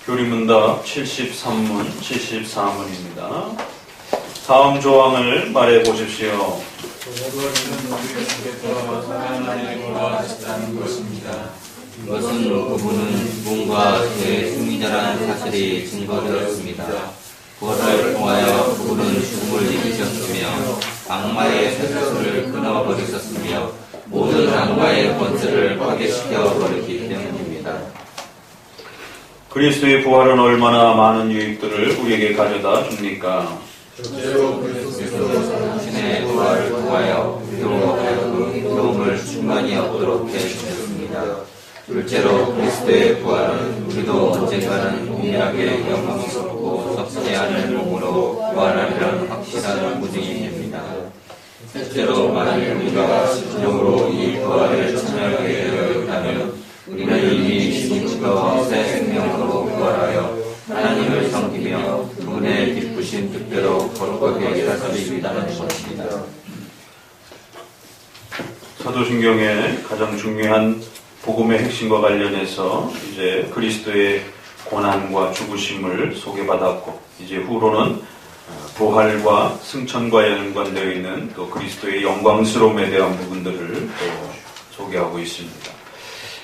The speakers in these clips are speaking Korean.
교리문답 73문, 74문입니다. 다음 조항을 말해 보십시오. 이것은 그분은 누군가 제 승리자라는 사실이 증거되었습니다. 부활을 통하여 그분은 죽음을 이기셨으며 악마의 세력을 끊어버리셨으며 모든 악마의 권세를 파괴시켜 버렸기 때문입니다. 그리스도의 부활은 얼마나 많은 유익들을 우리에게 가져다 줍니까? 첫째로 그리스도께서 당신의 부활을 통하여 우리로 하여금 경험을 충만히 얻도록 해주셨습니다. 둘째로 그리스도의 부활은 우리도 언젠가는 동일하게 영광스럽고 썩지 않을 몸으로 부활하리라는 확실한 보증이 됩니다. 셋째로 만일 우리가 진정으로 이 부활을 참여하게 되어 있다면 우리는 이미 신과 새 생명으로 부활하여 하나님을 섬기며 그분의 기쁘신 뜻대로 거룩하게 살 수 있다는 것입니다. 사도신경의 가장 중요한 복음의 핵심과 관련해서 이제 그리스도의 고난과 죽으심을 소개받았고, 이제 후로는 부활과 승천과 연관되어 있는 또 그리스도의 영광스러움에 대한 부분들을 또 소개하고 있습니다.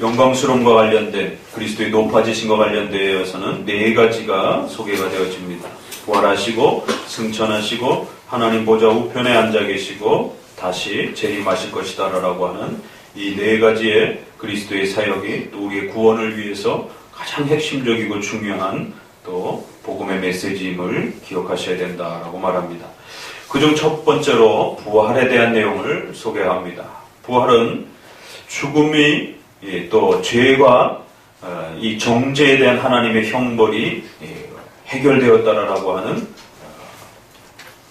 영광스러움과 관련된 그리스도의 높아지심과 관련되어서는 네 가지가 소개가 되어집니다. 부활하시고 승천하시고 하나님 보좌 우편에 앉아 계시고 다시 재림하실 것이다 라고 하는 이 네 가지의 그리스도의 사역이 또 우리의 구원을 위해서 가장 핵심적이고 중요한 또 복음의 메시지임을 기억하셔야 된다라고 말합니다. 그중 첫 번째로 부활에 대한 내용을 소개합니다. 부활은 죽음이 또 죄와 이 정죄에 대한 하나님의 형벌이 해결되었다라고 하는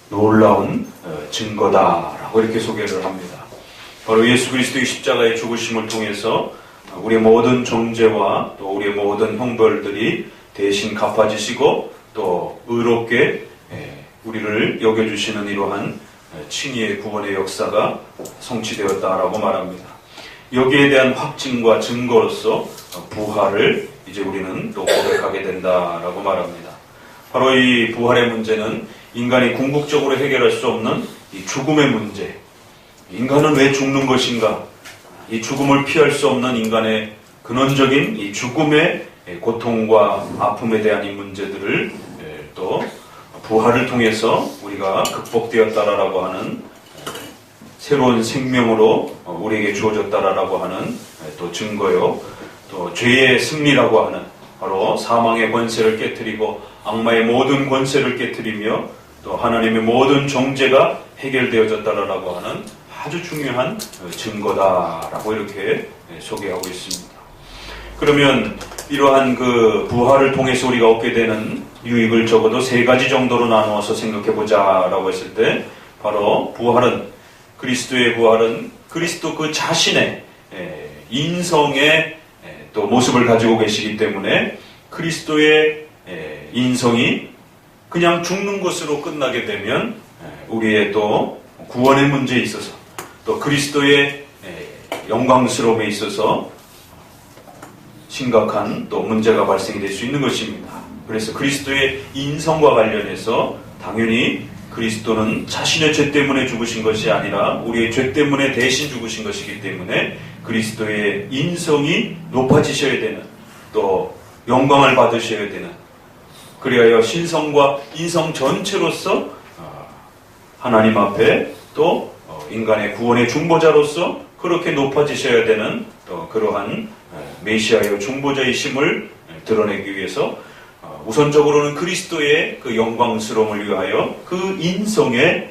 놀라운 증거다라고 이렇게 소개를 합니다. 바로 예수 그리스도의 십자가의 죽으심을 통해서 우리의 모든 정죄와 또 우리의 모든 형벌들이 대신 갚아지시고 또 의롭게 우리를 여겨주시는 이러한 칭의의 구원의 역사가 성취되었다라고 말합니다. 여기에 대한 확증과 증거로서 부활을 이제 우리는 또 고백하게 된다라고 말합니다. 바로 이 부활의 문제는 인간이 궁극적으로 해결할 수 없는 이 죽음의 문제, 인간은 왜 죽는 것인가? 이 죽음을 피할 수 없는 인간의 근원적인 이 죽음의 고통과 아픔에 대한 이 문제들을 또 부활을 통해서 우리가 극복되었다라고 하는 새로운 생명으로 우리에게 주어졌다라고 하는 또 증거요. 또 죄의 승리라고 하는 바로 사망의 권세를 깨트리고 악마의 모든 권세를 깨트리며 또 하나님의 모든 정죄가 해결되어졌다라고 하는 아주 중요한 증거다라고 이렇게 소개하고 있습니다. 그러면 이러한 그 부활을 통해서 우리가 얻게 되는 유익을 적어도 세 가지 정도로 나누어서 생각해보자라고 했을 때 바로 부활은 그리스도의 부활은 그리스도 그 자신의 인성의 또 모습을 가지고 계시기 때문에 그리스도의 인성이 그냥 죽는 것으로 끝나게 되면 우리의 또 구원의 문제에 있어서 또 그리스도의 영광스러움에 있어서 심각한 또 문제가 발생이 될 수 있는 것입니다. 그래서 그리스도의 인성과 관련해서 당연히 그리스도는 자신의 죄 때문에 죽으신 것이 아니라 우리의 죄 때문에 대신 죽으신 것이기 때문에 그리스도의 인성이 높아지셔야 되는 또 영광을 받으셔야 되는 그리하여 신성과 인성 전체로서 하나님 앞에 또 인간의 구원의 중보자로서 그렇게 높아지셔야 되는 또 그러한 메시아의 중보자이심을 드러내기 위해서 우선적으로는 그리스도의 그 영광스러움을 위하여 그 인성에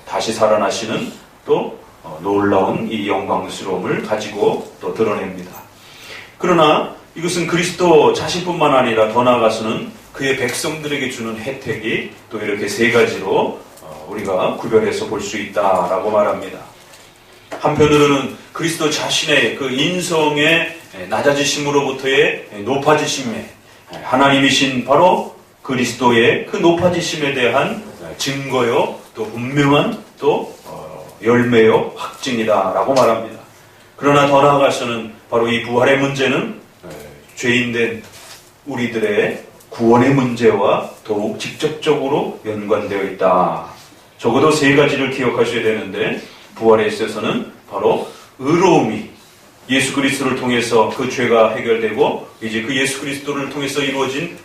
다시 살아나시는 또 놀라운 이 영광스러움을 가지고 또 드러냅니다. 그러나 이것은 그리스도 자신뿐만 아니라 더 나아가서는 그의 백성들에게 주는 혜택이 또 이렇게 세 가지로 우리가 구별해서 볼 수 있다라고 말합니다. 한편으로는 그리스도 자신의 그 인성의 낮아지심으로부터의 높아지심에 하나님이신 바로 그리스도의 그 높아지심에 대한 증거요 또 분명한 또 열매요 확증이다라고 말합니다. 그러나 더 나아가서는 바로 이 부활의 문제는 죄인된 우리들의 구원의 문제와 더욱 직접적으로 연관되어 있다. 적어도 세 가지를 기억하셔야 되는데, 부활에 있어서는 바로 의로움이 예수 그리스도를 통해서 그 죄가 해결되고, 이제 그 예수 그리스도를 통해서 이루어진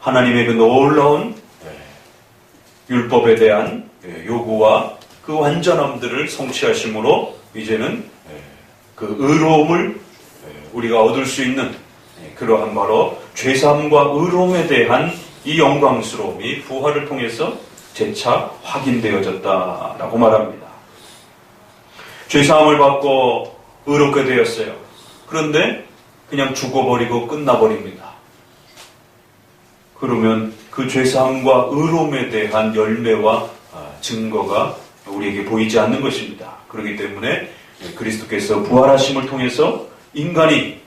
하나님의 그 놀라운 율법에 대한 요구와 그 완전함들을 성취하심으로 이제는 그 의로움을 우리가 얻을 수 있는 그러한 바로 죄사함과 의로움에 대한 이 영광스러움이 부활을 통해서 재차 확인되어졌다라고 말합니다. 죄사함을 받고 의롭게 되었어요. 그런데 그냥 죽어버리고 끝나버립니다. 그러면 그 죄사함과 의로움에 대한 열매와 증거가 우리에게 보이지 않는 것입니다. 그렇기 때문에 그리스도께서 부활하심을 통해서 인간이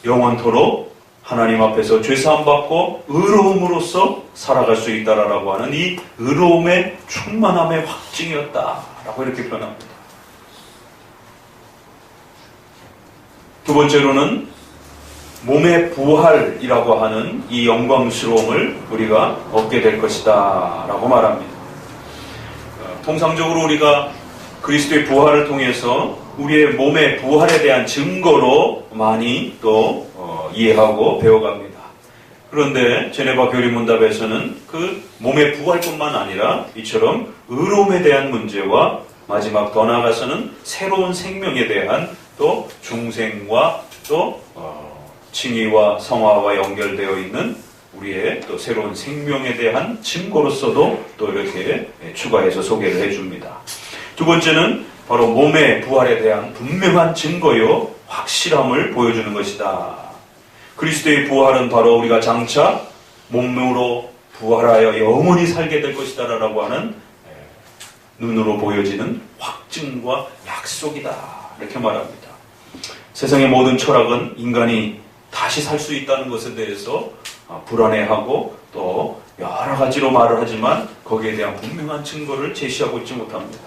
영원토록 하나님 앞에서 죄사함 받고 의로움으로써 살아갈 수 있다라고 하는 이 의로움의 충만함의 확증이었다라고 이렇게 표현합니다. 두 번째로는 몸의 부활이라고 하는 이 영광스러움을 우리가 얻게 될 것이다 라고 말합니다. 통상적으로 우리가 그리스도의 부활을 통해서 우리의 몸의 부활에 대한 증거로 많이 또 이해하고 배워갑니다. 그런데 제네바 교리문답에서는 그 몸의 부활뿐만 아니라 이처럼 의로움에 대한 문제와 마지막 더 나아가서는 새로운 생명에 대한 또 중생과 또 칭의와 성화와 연결되어 있는 우리의 또 새로운 생명에 대한 증거로서도 또 이렇게 추가해서 소개를 해줍니다. 두 번째는 바로 몸의 부활에 대한 분명한 증거요 확실함을 보여주는 것이다. 그리스도의 부활은 바로 우리가 장차 몸으로 부활하여 영원히 살게 될 것이다 라고 하는 눈으로 보여지는 확증과 약속이다 이렇게 말합니다. 세상의 모든 철학은 인간이 다시 살 수 있다는 것에 대해서 불안해하고 또 여러 가지로 말을 하지만 거기에 대한 분명한 증거를 제시하고 있지 못합니다.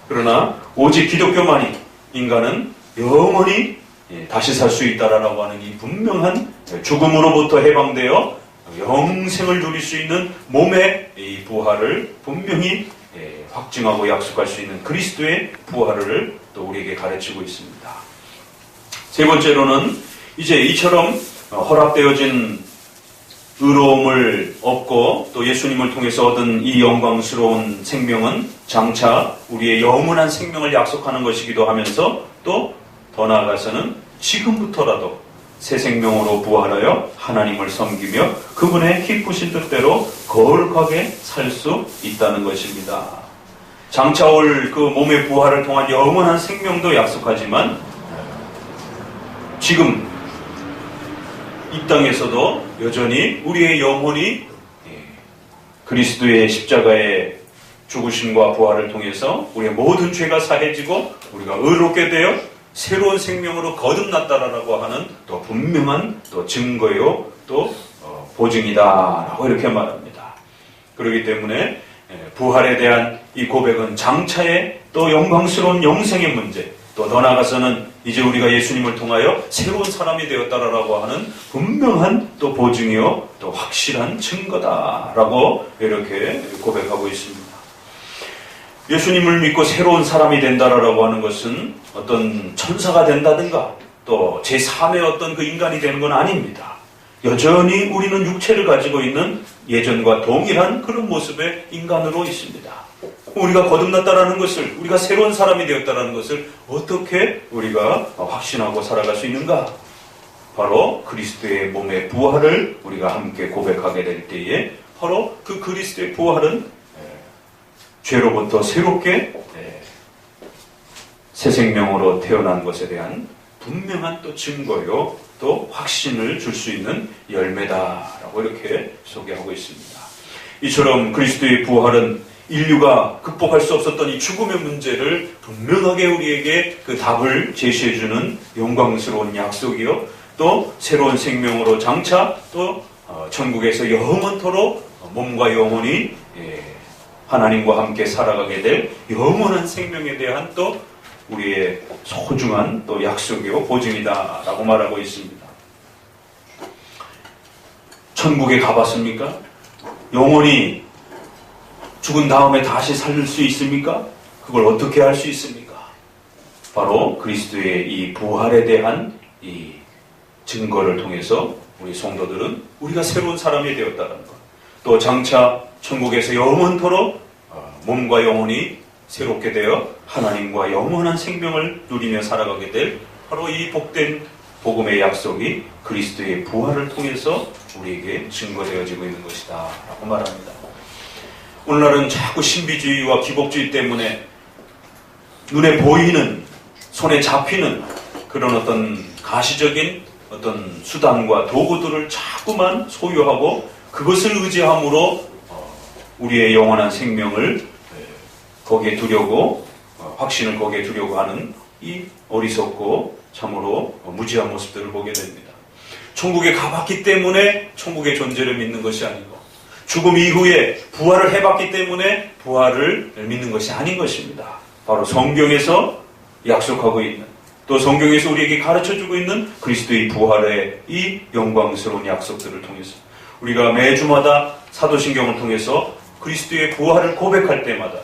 그러나 오직 기독교만이 인간은 영원히 다시 살 수 있다라고 하는 이 분명한 죽음으로부터 해방되어 영생을 누릴 수 있는 몸의 이 부활을 분명히 확증하고 약속할 수 있는 그리스도의 부활을 또 우리에게 가르치고 있습니다. 세 번째로는 이제 이처럼 허락되어진 의로움을 얻고 또 예수님을 통해서 얻은 이 영광스러운 생명은 장차 우리의 영원한 생명을 약속하는 것이기도 하면서 또 더 나아가서는 지금부터라도 새 생명으로 부활하여 하나님을 섬기며 그분의 기쁘신 뜻대로 거룩하게 살 수 있다는 것입니다. 장차 올 그 몸의 부활을 통한 영원한 생명도 약속하지만 지금 이 땅에서도 여전히 우리의 영혼이 그리스도의 십자가의 죽으심과 부활을 통해서 우리의 모든 죄가 사해지고 우리가 의롭게 되어 새로운 생명으로 거듭났다라고 하는 또 분명한 또 증거요 또 보증이다라고 이렇게 말합니다. 그렇기 때문에 부활에 대한 이 고백은 장차의 또 영광스러운 영생의 문제, 또 더 나아가서는 이제 우리가 예수님을 통하여 새로운 사람이 되었다라고 하는 분명한 또 보증이요 또 확실한 증거다라고 이렇게 고백하고 있습니다. 예수님을 믿고 새로운 사람이 된다라고 하는 것은 어떤 천사가 된다든가 또 제3의 어떤 그 인간이 되는 건 아닙니다. 여전히 우리는 육체를 가지고 있는 예전과 동일한 그런 모습의 인간으로 있습니다. 우리가 거듭났다라는 것을, 우리가 새로운 사람이 되었다라는 것을 어떻게 우리가 확신하고 살아갈 수 있는가? 바로 그리스도의 몸의 부활을 우리가 함께 고백하게 될 때에 바로 그 그리스도의 부활은 죄로부터 새롭게 새 생명으로 태어난 것에 대한 분명한 또 증거요 또 확신을 줄 수 있는 열매다라고 이렇게 소개하고 있습니다. 이처럼 그리스도의 부활은 인류가 극복할 수 없었던 이 죽음의 문제를 분명하게 우리에게 그 답을 제시해주는 영광스러운 약속이요 또 새로운 생명으로 장차 또 천국에서 영원토록 몸과 영혼이 하나님과 함께 살아가게 될 영원한 생명에 대한 또 우리의 소중한 또 약속이요 보증이다라고 말하고 있습니다. 천국에 가봤습니까? 영혼이 죽은 다음에 다시 살릴 수 있습니까? 그걸 어떻게 할 수 있습니까? 바로 그리스도의 이 부활에 대한 이 증거를 통해서 우리 성도들은 우리가 새로운 사람이 되었다는 것, 또 장차 천국에서 영원토록 몸과 영혼이 새롭게 되어 하나님과 영원한 생명을 누리며 살아가게 될 바로 이 복된 복음의 약속이 그리스도의 부활을 통해서 우리에게 증거되어지고 있는 것이다 라고 말합니다. 오늘날은 자꾸 신비주의와 기복주의 때문에 눈에 보이는, 손에 잡히는 그런 어떤 가시적인 어떤 수단과 도구들을 자꾸만 소유하고 그것을 의지함으로 우리의 영원한 생명을 거기에 두려고, 확신을 거기에 두려고 하는 이 어리석고 참으로 무지한 모습들을 보게 됩니다. 천국에 가봤기 때문에 천국의 존재를 믿는 것이 아니고, 죽음 이후에 부활을 해봤기 때문에 부활을 믿는 것이 아닌 것입니다. 바로 성경에서 약속하고 있는, 또 성경에서 우리에게 가르쳐주고 있는 그리스도의 부활의 이 영광스러운 약속들을 통해서 우리가 매주마다 사도신경을 통해서 그리스도의 부활을 고백할 때마다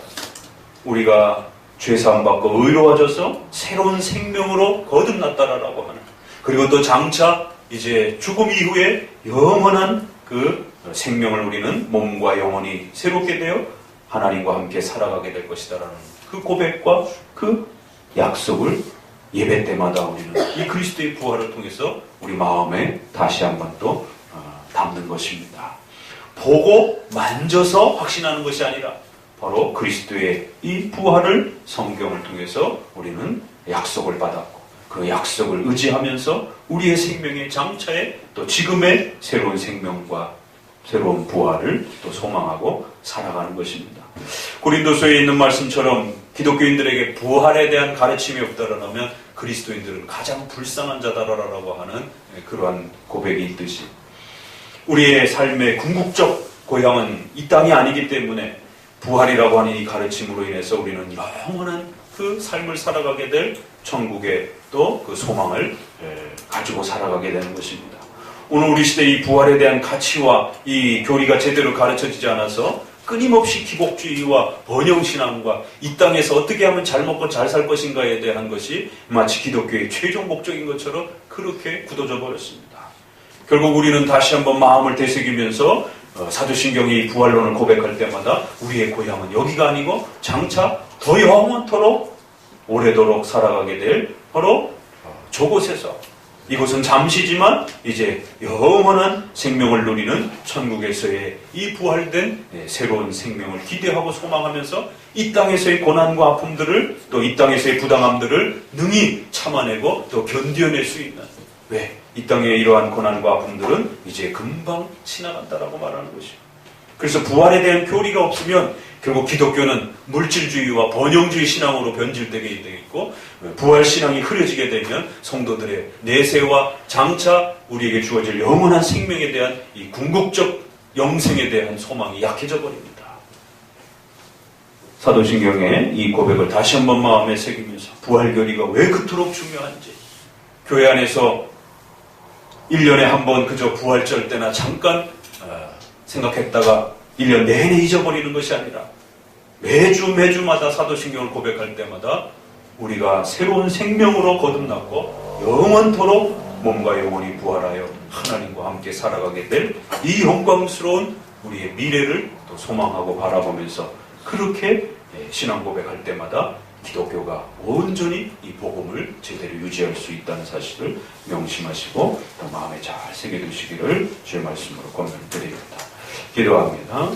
우리가 죄사함 받고 의로워져서 새로운 생명으로 거듭났다라고 하는, 그리고 또 장차 이제 죽음 이후에 영원한 그 생명을 우리는 몸과 영혼이 새롭게 되어 하나님과 함께 살아가게 될 것이다라는 그 고백과 그 약속을 예배 때마다 우리는 이 그리스도의 부활을 통해서 우리 마음에 다시 한번 또 담는 것입니다. 보고 만져서 확신하는 것이 아니라 바로 그리스도의 이 부활을 성경을 통해서 우리는 약속을 받았고, 그 약속을 의지하면서 우리의 생명의 장차에 또 지금의 새로운 생명과 새로운 부활을 또 소망하고 살아가는 것입니다. 고린도서에 있는 말씀처럼 기독교인들에게 부활에 대한 가르침이 없다라면 그리스도인들은 가장 불쌍한 자다라고 하는 그러한 고백이 있듯이, 우리의 삶의 궁극적 고향은 이 땅이 아니기 때문에 부활이라고 하는 이 가르침으로 인해서 우리는 영원한 그 삶을 살아가게 될 천국의 또 그 소망을 가지고 살아가게 되는 것입니다. 오늘 우리 시대 이 부활에 대한 가치와 이 교리가 제대로 가르쳐지지 않아서 끊임없이 기복주의와 번영신앙과 이 땅에서 어떻게 하면 잘 먹고 잘 살 것인가에 대한 것이 마치 기독교의 최종 목적인 것처럼 그렇게 굳어져 버렸습니다. 결국 우리는 다시 한번 마음을 되새기면서 사도신경이 부활론을 고백할 때마다 우리의 고향은 여기가 아니고 장차 더 영원토록 오래도록 살아가게 될 바로 저곳에서, 이곳은 잠시지만 이제 영원한 생명을 누리는 천국에서의 이 부활된 새로운 생명을 기대하고 소망하면서 이 땅에서의 고난과 아픔들을, 또 이 땅에서의 부당함들을 능히 참아내고 또 견뎌낼 수 있는, 왜? 이 땅의 이러한 고난과 아픔들은 이제 금방 지나간다라고 말하는 것이죠. 그래서 부활에 대한 교리가 없으면 결국 기독교는 물질주의와 번영주의 신앙으로 변질되게 되어 있고, 부활 신앙이 흐려지게 되면 성도들의 내세와 장차 우리에게 주어질 영원한 생명에 대한 이 궁극적 영생에 대한 소망이 약해져 버립니다. 사도신경의 이 고백을 다시 한번 마음에 새기면서 부활 교리가 왜 그토록 중요한지, 교회 안에서 1년에 한 번 그저 부활절 때나 잠깐 생각했다가 1년 내내 잊어버리는 것이 아니라 매주마다 사도신경을 고백할 때마다 우리가 새로운 생명으로 거듭났고 영원토록 몸과 영혼이 부활하여 하나님과 함께 살아가게 될 이 영광스러운 우리의 미래를 또 소망하고 바라보면서 그렇게 신앙 고백할 때마다 기독교가 온전히 이 복음을 제대로 유지할 수 있다는 사실을 명심하시고 또 마음에 잘 새겨두시기를 주의 말씀으로 권면드립니다. 기도합니다.